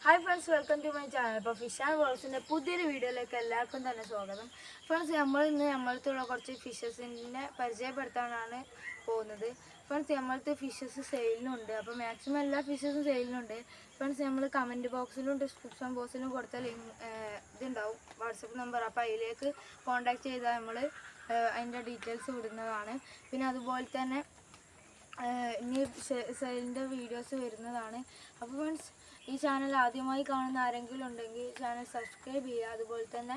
Hi friends, welcome to my channel. അപ്പോൾ fish and വേൾഡ്സിൻ്റെ പുതിയൊരു വീഡിയോയിലേക്ക് എല്ലാവർക്കും തന്നെ സ്വാഗതം. ഫ്രണ്ട്സ്, നമ്മളടുത്തുള്ള കുറച്ച് ഫിഷസിനെ പരിചയപ്പെടുത്താനാണ് പോകുന്നത്. ഫ്രണ്ട്സ്, നമ്മളടുത്ത് ഫിഷസ് സെയിലിനുണ്ട്. അപ്പോൾ മാക്സിമം എല്ലാ ഫിഷസും സെയിലിനുണ്ട്. ഫ്രണ്ട്സ്, നമ്മൾ കമൻറ്റ് ബോക്സിലും ഡിസ്ക്രിപ്ഷൻ ബോക്സിലും കൊടുത്ത ഇതുണ്ടാവും, വാട്സപ്പ് നമ്പർ. അപ്പോൾ അതിലേക്ക് കോൺടാക്റ്റ് ചെയ്താൽ നമ്മൾ അതിൻ്റെ ഡീറ്റെയിൽസ് വിടുന്നതാണ്. പിന്നെ അതുപോലെ തന്നെ ഇനി സെയിലിൻ്റെ വീഡിയോസ് വരുന്നതാണ്. അപ്പോൾ ഫ്രണ്ട്സ്, ഈ ചാനൽ ആദ്യമായി കാണുന്ന ആരെങ്കിലും ഉണ്ടെങ്കിൽ ചാനൽ സബ്സ്ക്രൈബ് ചെയ്യുക. അതുപോലെ തന്നെ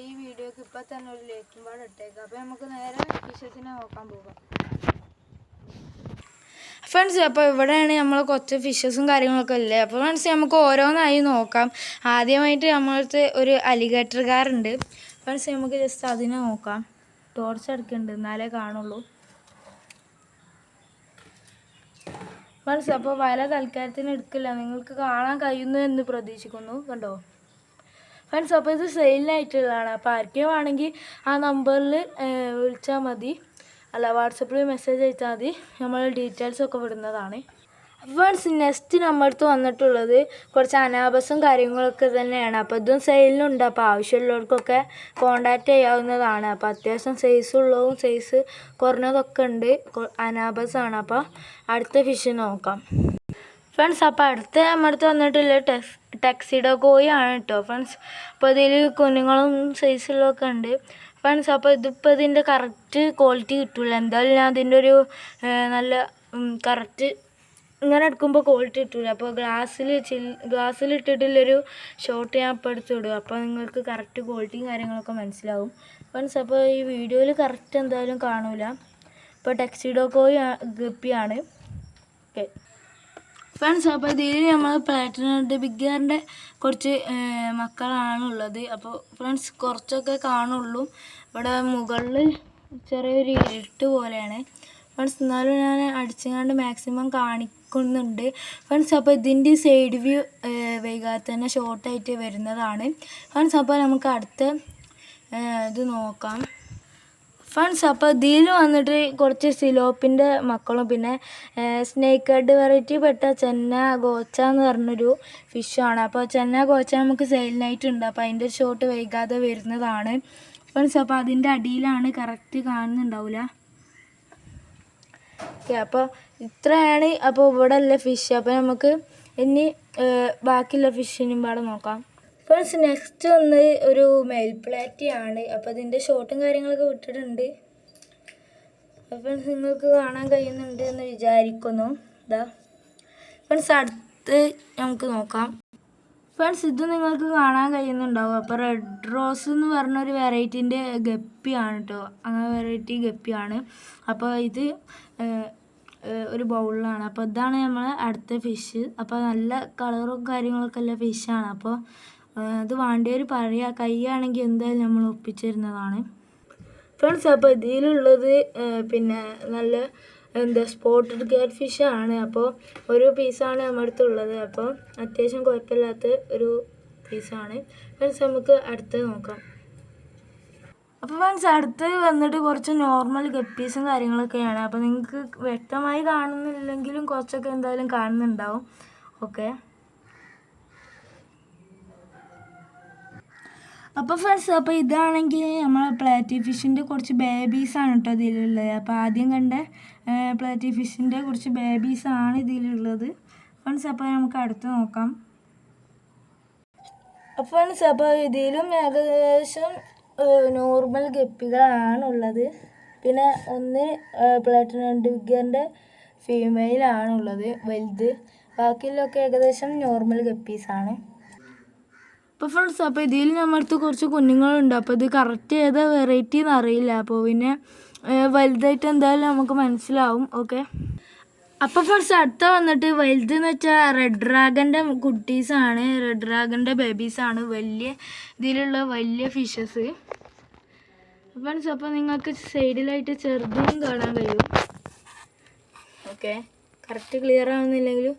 ഈ വീഡിയോക്ക് ഇപ്പോൾ തന്നെ ഒരു ലൈക്കും പാട് ഇട്ടേക്കുക. അപ്പോൾ നമുക്ക് നേരെ ഫിഷസിനെ നോക്കാൻ പോകാം. ഫ്രണ്ട്സ്, അപ്പോൾ ഇവിടെയാണ് നമ്മൾ കുറച്ച് ഫിഷസും കാര്യങ്ങളൊക്കെ ഇല്ലേ. അപ്പോൾ ഫ്രണ്ട്സ്, നമുക്ക് ഓരോന്നായി നോക്കാം. ആദ്യമായിട്ട് നമ്മളടുത്ത് ഒരു അലിഗേറ്റർകാരുണ്ട്. ഫ്രണ്ട്സ്, നമുക്ക് ജസ്റ്റ് അതിനെ നോക്കാം. ടോർച്ച് എടുക്കുന്നുണ്ട്, എന്നാലേ കാണുള്ളൂ. ഫ്രണ്ട്സ്, അപ്പോൾ വല തൽക്കാലത്തിന് എടുക്കില്ല, നിങ്ങൾക്ക് കാണാൻ കഴിയുന്നു എന്ന് പ്രതീക്ഷിക്കുന്നു. കണ്ടോ ഫ്രണ്ട്സ്? അപ്പോൾ ഇത് സെയിലിനായിട്ടുള്ളതാണ്. അപ്പോൾ ആർക്കെങ്കിലും ആണെങ്കിൽ ആ നമ്പറിൽ വിളിച്ചാൽ മതി, അല്ല വാട്സപ്പിൽ മെസ്സേജ് അയച്ചാൽ മതി. നമ്മൾ ഡീറ്റെയിൽസൊക്കെ വിടുന്നതാണ്. ഫ്രണ്ട്സ്, നെക്സ്റ്റ് നമ്മുടെ അടുത്ത് വന്നിട്ടുള്ളത് കുറച്ച് അനാബസും കാര്യങ്ങളൊക്കെ തന്നെയാണ്. അപ്പോൾ ഇതും സെയിലിനുണ്ട്. അപ്പോൾ ആവശ്യമുള്ളവർക്കൊക്കെ കോണ്ടാക്ട് ചെയ്യാവുന്നതാണ്. അപ്പോൾ അത്യാവശ്യം സൈസുള്ളതും സൈസ് കുറഞ്ഞതൊക്കെ ഉണ്ട്. അനാബസാണ്. അപ്പോൾ അടുത്ത ഫിഷ് നോക്കാം. ഫ്രണ്ട്സ്, അപ്പോൾ അടുത്ത നമ്മുടെ അടുത്ത് വന്നിട്ടുള്ള ടക്സിഡോ കോയി ആണ് കേട്ടോ ഫ്രണ്ട്സ്. അപ്പോൾ ഇതിൽ കുഞ്ഞുങ്ങളും സൈസുള്ളതൊക്കെ ഉണ്ട്. ഫ്രണ്ട്സ്, അപ്പോൾ ഇതിപ്പോൾ ഇതിൻ്റെ കറക്റ്റ് ക്വാളിറ്റി കിട്ടില്ല. എന്തായാലും ഞാൻ അതിൻ്റെ ഒരു നല്ല കറക്റ്റ് ഇങ്ങനെ എടുക്കുമ്പോൾ ക്വാളിറ്റി കിട്ടില്ല. അപ്പോൾ ഗ്ലാസ്സിലിട്ടിട്ടുള്ളൊരു ഷോട്ട് ഞാൻ ഇപ്പോൾ എടുത്ത് വിടും. അപ്പോൾ നിങ്ങൾക്ക് കറക്റ്റ് ക്വാളിറ്റിയും കാര്യങ്ങളൊക്കെ മനസ്സിലാവും. ഫ്രണ്ട്സ്, അപ്പോൾ ഈ വീഡിയോയിൽ കറക്റ്റ് എന്തായാലും കാണില്ല. ഇപ്പോൾ ടക്സിഡോ കോയി ഗപ്പിയാണ്. ഓക്കെ ഫ്രണ്ട്സ്, അപ്പോൾ ഇതിൽ നമ്മൾ പ്ലാറ്റിനം ബിഗ്ഗറിൻ്റെ കുറച്ച് മക്കളാണുള്ളത്. അപ്പോൾ ഫ്രണ്ട്സ്, കുറച്ചൊക്കെ കാണുള്ളൂ. ഇവിടെ മുകളിൽ ചെറിയൊരു ഇരുട്ട് പോലെയാണ് ഫ്രണ്ട്സ്. എന്നാലും ഞാൻ അടിച്ചങ്ങാണ്ട് മാക്സിമം കാണിക്കുന്നുണ്ട് ഫ്രണ്ട്സ്. അപ്പോൾ ഇതിൻ്റെ സൈഡ് വ്യൂ വൈകാതെ തന്നെ ഷോർട്ടായിട്ട് വരുന്നതാണ് ഫ്രണ്ട്സ്. അപ്പോൾ നമുക്ക് അടുത്ത ഇത് നോക്കാം ഫ്രണ്ട്സ്. അപ്പോൾ ഇതിൽ വന്നിട്ട് കുറച്ച് സിലോപ്പിൻ്റെ മക്കളും പിന്നെ സ്നേക്ക് ഹെഡ് വെറൈറ്റി പെട്ട ചെന്ന ഗോച്ച എന്ന് പറഞ്ഞൊരു ഫിഷാണ്. അപ്പോൾ ചെന്ന ഗോച്ച നമുക്ക് സെയിലിനായിട്ടുണ്ട്. അപ്പോൾ അതിൻ്റെ ഒരു ഷോട്ട് വൈകാതെ വരുന്നതാണ് ഫ്രണ്ട്സ്. അപ്പോൾ അതിൻ്റെ അടിയിലാണ്, കറക്റ്റ് കാണുന്നുണ്ടാവില്ല. ഓക്കെ, അപ്പോൾ ഇത്രയാണ് അപ്പോൾ ഇവിടെ ഉള്ള ഫിഷ്. അപ്പോൾ നമുക്ക് ഇനി ബാക്കിയുള്ള ഫിഷിനും പാടെ നോക്കാം ഫ്രണ്ട്സ്. നെക്സ്റ്റ് ഒന്ന് ഒരു മെയിൽ പ്ലാറ്റിയാണ്. അപ്പോൾ ഇതിൻ്റെ ഷോട്ടും കാര്യങ്ങളൊക്കെ വിട്ടിട്ടുണ്ട്. അപ്പോൾ നിങ്ങൾക്ക് കാണാൻ കഴിയുന്നുണ്ട് എന്ന് വിചാരിക്കുന്നു. ഇതാ ഫ്രണ്ട്സ്, അടുത്ത് നമുക്ക് നോക്കാം ഫ്രണ്ട്സ്. ഇത് നിങ്ങൾക്ക് കാണാൻ കഴിയുന്നുണ്ടാവും. അപ്പോൾ റെഡ് റോസ് എന്ന് പറഞ്ഞൊരു വെറൈറ്റീൻ്റെ ഗപ്പിയാണ് കേട്ടോ. അങ്ങനെ വെറൈറ്റി ഗപ്പിയാണ്. അപ്പോൾ ഇത് ഒരു ബൗളിലാണ്. അപ്പോൾ ഇതാണ് നമ്മൾ അടുത്ത ഫിഷ്. അപ്പോൾ നല്ല കളറും കാര്യങ്ങളൊക്കെ ഉള്ള ഫിഷാണ്. അപ്പോൾ ഇത് വേണ്ടിയൊരു പറയുക, കൈയാണെങ്കിൽ എന്തായാലും നമ്മൾ ഒപ്പിച്ചിരുന്നതാണ് ഫ്രണ്ട്സ്. അപ്പോൾ ഇതിലുള്ളത് പിന്നെ നല്ല സ്പോട്ടഡ് ക്യാറ്റ് ഫിഷാണ്. അപ്പോൾ ഒരു പീസാണ് നമ്മുടെ അടുത്തുള്ളത്. അപ്പോൾ അത്യാവശ്യം കുഴപ്പമില്ലാത്ത ഒരു പീസാണ് ഫ്രണ്ട്സ്. നമുക്ക് അടുത്തത് നോക്കാം. അപ്പോൾ ഫ്രണ്ട്സ്, അടുത്ത് വന്നിട്ട് കുറച്ച് നോർമൽ ഗപ്പീസും കാര്യങ്ങളൊക്കെയാണ്. അപ്പോൾ നിങ്ങൾക്ക് വ്യക്തമായി കാണുന്നില്ലെങ്കിലും കുറച്ചൊക്കെ എന്തായാലും കാണുന്നുണ്ടാവും. ഓക്കെ, അപ്പോൾ ഫ്രണ്ട്സ്, അപ്പോൾ ഇതാണെങ്കിൽ നമ്മൾ പ്ലാറ്റി ഫിഷിൻ്റെ കുറച്ച് ബേബീസാണ് കേട്ടോ ഇതിലുള്ളത്. അപ്പോൾ ആദ്യം കണ്ട പ്ലാറ്റി ഫിഷിൻ്റെ കുറച്ച് ബേബീസാണ് ഇതിലുള്ളത് ഫ്രണ്ട്സ്. അപ്പോൾ നമുക്ക് അടുത്ത് നോക്കാം. അപ്പോൾ ഫ്രണ്ട്സ്, അപ്പോൾ ഇതിലും ഏകദേശം നോർമൽ ഗപ്പികളാണുള്ളത്. പിന്നെ ഒന്ന് പ്ലാറ്റിനം ബിഗ്ഗറിൻ്റെ ഫീമെയിലാണുള്ളത് വലുത്. ബാക്കിയുള്ളതൊക്കെ ഏകദേശം നോർമൽ ഗപ്പീസാണ്. അപ്പോൾ ഫ്രണ്ട്സ്, അപ്പോൾ ഇതിൽ നമ്മളടുത്ത് കുറച്ച് കുഞ്ഞുങ്ങളുണ്ട്. അപ്പോൾ ഇത് കറക്റ്റ് ഏതാ വെറൈറ്റി എന്ന് അറിയില്ല. അപ്പോൾ പിന്നെ വലുതായിട്ട് എന്തായാലും നമുക്ക് മനസ്സിലാവും. ഓക്കെ, അപ്പോൾ ഫ്രണ്ട്സ്, അടുത്ത വന്നിട്ട് വലുതെന്ന് വെച്ചാൽ റെഡ് ഡ്രാഗൻ്റെ കുട്ടീസാണ്. റെഡ് ഡ്രാഗൻ്റെ ബേബീസാണ് വലിയ ഇതിലുള്ള വലിയ ഫിഷസ് ഫ്രണ്ട്സ്. അപ്പോൾ നിങ്ങൾക്ക് സൈഡിലായിട്ട് ചെറുതും കാണാൻ കഴിയും. ഓക്കെ, കറക്റ്റ് ക്ലിയർ ആവുന്നില്ലെങ്കിലും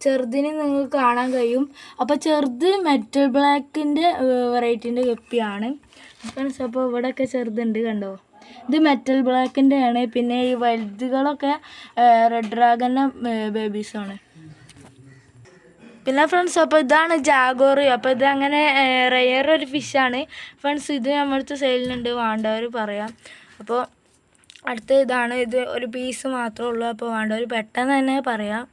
ചെറുതിന് നിങ്ങൾക്ക് കാണാൻ കഴിയും. അപ്പോൾ ചെറുത് മെറ്റൽ ബ്ലാക്കിൻ്റെ വെറൈറ്റീൻ്റെ ഗപ്പിയാണ് ഫ്രണ്ട്സ്. അപ്പോൾ ഇവിടെയൊക്കെ ചെറുതുണ്ട്, കണ്ടോ? ഇത് മെറ്റൽ ബ്ലാക്കിൻ്റെ ആണ്. പിന്നെ ഈ വലുതുകളൊക്കെ റെഡ് ഡ്രാഗൻ്റെ ബേബീസാണ്. പിന്നെ ഫ്രണ്ട്സ് അപ്പോൾ ഇതാണ് ജാഗോർ. അപ്പോൾ ഇത് അങ്ങനെ റെയർ ഒരു ഫിഷാണ് ഫ്രണ്ട്സ്. ഇത് നമ്മളടുത്ത് സെയിലിനുണ്ട്, വേണ്ടവർ പറയാം. അപ്പോൾ അടുത്ത ഇതാണ്. ഇത് ഒരു പീസ് മാത്രമേ ഉള്ളൂ. അപ്പോൾ വേണ്ടവർ പെട്ടെന്ന് തന്നെ പറയാം.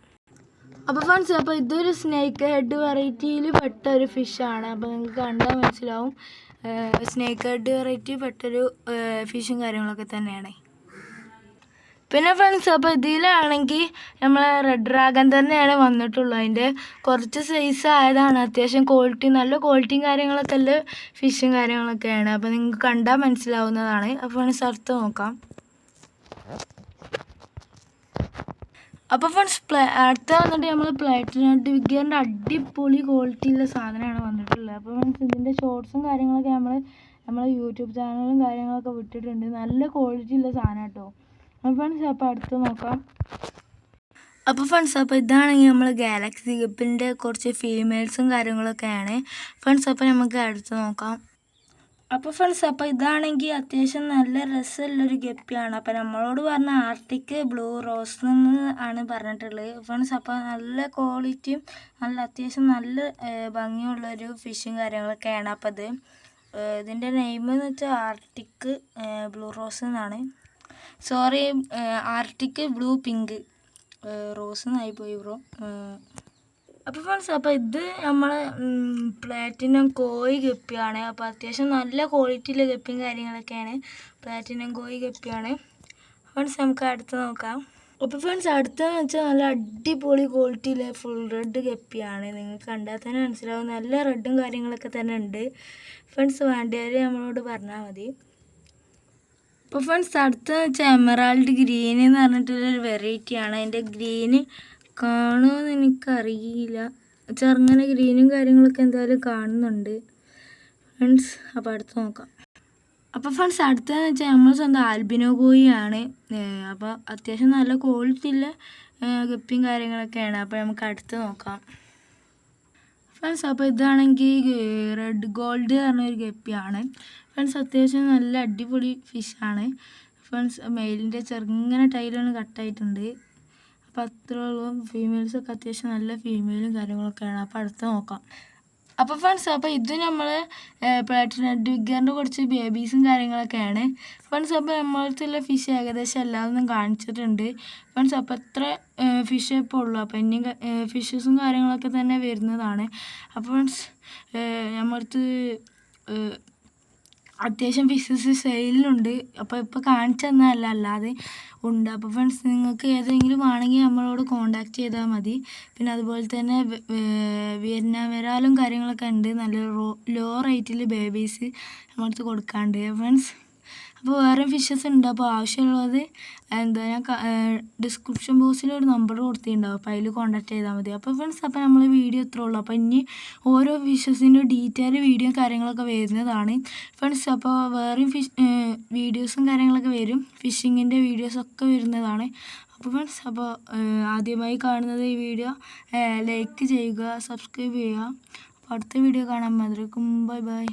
അപ്പോൾ ഫ്രണ്ട്സ് അപ്പോൾ ഇതൊരു സ്നേക്ക് ഹെഡ് വെറൈറ്റിയിൽ പെട്ട ഒരു ഫിഷാണ്. അപ്പോൾ നിങ്ങൾക്ക് കണ്ടാൽ മനസ്സിലാവും സ്നേക്ക് ഹെഡ് വെറൈറ്റി പെട്ടൊരു ഫിഷും കാര്യങ്ങളൊക്കെ തന്നെയാണ്. പിന്നെ ഫ്രണ്ട്സ് അപ്പോൾ ഇതിലാണെങ്കിൽ നമ്മൾ റെഡ് ഡ്രാഗൺ തന്നെയാണ് വന്നിട്ടുള്ളത്. അതിൻ്റെ കുറച്ച് സൈസ് ആയതാണ്. അത്യാവശ്യം ക്വാളിറ്റി, നല്ല ക്വാളിറ്റിയും കാര്യങ്ങളൊക്കെ ഉള്ള ഫിഷും കാര്യങ്ങളൊക്കെയാണ്. അപ്പോൾ നിങ്ങൾക്ക് കണ്ടാൽ മനസ്സിലാവുന്നതാണ്. അപ്പോൾ ഫ്രണ്ട്സ് അടുത്ത് നോക്കാം. അപ്പോൾ ഫ്രണ്ട്സ് അടുത്ത വന്നിട്ട് നമ്മൾ പ്ലാറ്റിനം വിഗറിൻ്റെ അടിപൊളി ക്വാളിറ്റിയുള്ള സാധനമാണ് വന്നിട്ടുള്ളത്. അപ്പോൾ ഫ്രണ്ട്സ് ഇതിൻ്റെ ഷോർട്സും കാര്യങ്ങളൊക്കെ നമ്മൾ യൂട്യൂബ് ചാനലും കാര്യങ്ങളൊക്കെ വിട്ടിട്ടുണ്ട്. നല്ല ക്വാളിറ്റി ഉള്ള സാധനം കേട്ടോ. അപ്പോൾ ഫ്രണ്ട്സ് അപ്പോൾ അടുത്ത് നോക്കാം. അപ്പോൾ ഫ്രണ്ട്സ് അപ്പോൾ ഇതാണെങ്കിൽ നമ്മൾ ഗാലക്സി ഗപ്പിൻ്റെ കുറച്ച് ഫീമെയിൽസും കാര്യങ്ങളൊക്കെയാണ് ഫ്രണ്ട്സ്. അപ്പോൾ നമുക്ക് അടുത്ത് നോക്കാം. അപ്പോൾ ഫ്രണ്ട്സ് അപ്പോൾ ഇതാണെങ്കിൽ അത്യാവശ്യം നല്ല രസമുള്ളൊരു ഗപ്പിയാണ്. അപ്പോൾ നമ്മളോട് പറഞ്ഞ ആർട്ടിക് ബ്ലൂ റോസ് എന്ന് ആണ് പറഞ്ഞിട്ടുള്ളത് ഫ്രണ്ട്സ്. അപ്പോൾ നല്ല ക്വാളിറ്റിയും നല്ല അത്യാവശ്യം നല്ല ഭംഗിയുള്ളൊരു ഫിഷും കാര്യങ്ങളൊക്കെയാണ്. അപ്പോൾ ഇതിൻ്റെ നെയിം എന്ന് വെച്ചാൽ ആർട്ടിക് ബ്ലൂ റോസ് എന്നാണ്. Sorry, Arctic blue pink rose എന്നായി പോയി ബ്രോ. അപ്പോൾ ഫ്രണ്ട്സ് അപ്പോൾ ഇത് നമ്മൾ പ്ലാറ്റിനം കോയി ഗപ്പിയാണ്. അപ്പോൾ അത്യാവശ്യം നല്ല ക്വാളിറ്റിയിലെ ഗപ്പിയും കാര്യങ്ങളൊക്കെയാണ്. പ്ലാറ്റിനം കോയി ഗപ്പിയാണ് ഫ്രണ്ട്സ്. നമുക്ക് അടുത്ത് നോക്കാം. അപ്പോൾ ഫ്രണ്ട്സ് അടുത്തതെന്ന് വെച്ചാൽ നല്ല അടിപൊളി ക്വാളിറ്റിയിലെ ഫുൾ റെഡ് ഗപ്പിയാണ്. നിങ്ങൾക്ക് കണ്ടാൽ തന്നെ മനസ്സിലാവും നല്ല റെഡും കാര്യങ്ങളൊക്കെ തന്നെ ഉണ്ട് ഫ്രണ്ട്സ്. വേണ്ടവർ നമ്മളോട് പറഞ്ഞാൽ മതി. അപ്പോൾ ഫ്രണ്ട്സ് അടുത്തതെന്ന് വെച്ചാൽ എമറാൾഡ് ഗ്രീൻ എന്ന് പറഞ്ഞിട്ടുള്ളൊരു വെറൈറ്റിയാണ്. അതിൻ്റെ ഗ്രീന് കാണുമെന്ന് എനിക്കറിയില്ല. ചെറുങ്ങനെ ഗ്രീനും കാര്യങ്ങളൊക്കെ എന്തായാലും കാണുന്നുണ്ട് ഫ്രണ്ട്സ്. അപ്പോൾ അടുത്ത് നോക്കാം. അപ്പോൾ ഫ്രണ്ട്സ് അടുത്തതെന്ന് വെച്ചാൽ നമ്മൾ സ്വന്തം ആൽബിനോ കോയിയാണ്. അപ്പോൾ അത്യാവശ്യം നല്ല ക്വാളിറ്റി ഉള്ള ഗപ്പിയും കാര്യങ്ങളൊക്കെയാണ്. അപ്പോൾ നമുക്ക് അടുത്ത് നോക്കാം ഫ്രണ്ട്സ്. അപ്പോൾ ഇതാണെങ്കിൽ റെഡ് ഗോൾഡ് പറഞ്ഞൊരു ഗപ്പിയാണ് ഫ്രണ്ട്സ്. അത്യാവശ്യം നല്ല അടിപൊളി ഫിഷാണ് ഫ്രണ്ട്സ്. മെയിലിൻ്റെ ചെറുങ്ങനെ ടൈലൊന്ന് കട്ടായിട്ടുണ്ട്. അപ്പോൾ അത്രേ ഉള്ളൂ. ഫീമെയിൽസൊക്കെ അത്യാവശ്യം നല്ല ഫീമെയിലും കാര്യങ്ങളൊക്കെയാണ്. അപ്പോൾ അടുത്ത് നോക്കാം. അപ്പോൾ ഫ്രണ്ട്സ് അപ്പോൾ ഇത് നമ്മൾ പ്ലാറ്റിനം വിഗറിൻ്റെ കുറച്ച് ബേബീസും കാര്യങ്ങളൊക്കെയാണ് ഫ്രണ്ട്സ്. അപ്പോൾ നമ്മളടുത്തുള്ള ഫിഷ് ഏകദേശം എല്ലാവരും കാണിച്ചിട്ടുണ്ട് ഫ്രണ്ട്സ്. അപ്പോൾ എത്ര ഫിഷ് ഇപ്പോൾ ഉള്ളൂ. അപ്പോൾ ഇനിയും ഫിഷസും കാര്യങ്ങളൊക്കെ തന്നെ വരുന്നതാണ്. അപ്പോൾ ഫ്രണ്ട്സ് നമ്മളടുത്ത് അത്യാവശ്യം ഫിഷസ് സെയിലുണ്ട്. അപ്പോൾ ഇപ്പോൾ കാണിച്ചു തന്നതല്ല, അല്ലാതെ ഉണ്ട്. അപ്പോൾ ഫ്രണ്ട്സ് നിങ്ങൾക്ക് ഏതെങ്കിലും ആണെങ്കിൽ നമ്മളോട് കോണ്ടാക്ട് ചെയ്താൽ മതി. പിന്നെ അതുപോലെ തന്നെ വിയറ്റ്നാം വരാലും കാര്യങ്ങളൊക്കെ ഉണ്ട്. നല്ല ലോ റേറ്റിൽ ബേബീസ് നമ്മളടുത്ത് കൊടുക്കാണ്ട് ഫ്രണ്ട്സ്. അപ്പോൾ വേറെ ഫിഷസ് ഉണ്ട്. അപ്പോൾ ആവശ്യമുള്ളത് എന്താ ഞാൻ ഡിസ്ക്രിപ്ഷൻ ബോക്സിൽ ഒരു നമ്പർ കൊടുത്തിട്ടുണ്ടാവും. അപ്പോൾ അതിൽ കോൺടാക്ട് ചെയ്താൽ മതി. അപ്പോൾ ഫ്രണ്ട്സ് അപ്പോൾ നമ്മൾ വീഡിയോ ഇത്രേ ഉള്ളൂ. അപ്പോൾ ഇനി ഓരോ ഫിഷസിൻ്റെ ഡീറ്റെയിൽ വീഡിയോ കാര്യങ്ങളൊക്കെ വരുന്നതാണ് ഫ്രണ്ട്സ്. അപ്പോൾ വേറെയും വീഡിയോസും കാര്യങ്ങളൊക്കെ വരും. ഫിഷിങ്ങിൻ്റെ വീഡിയോസൊക്കെ വരുന്നതാണ്. അപ്പോൾ ഫ്രണ്ട്സ് അപ്പോൾ ആദ്യമായി കാണുന്നത് ഈ വീഡിയോ ലൈക്ക് ചെയ്യുക, സബ്സ്ക്രൈബ് ചെയ്യുക. അപ്പോൾ അടുത്ത വീഡിയോ കാണാൻ മതിയായിരിക്കും. Bye bye.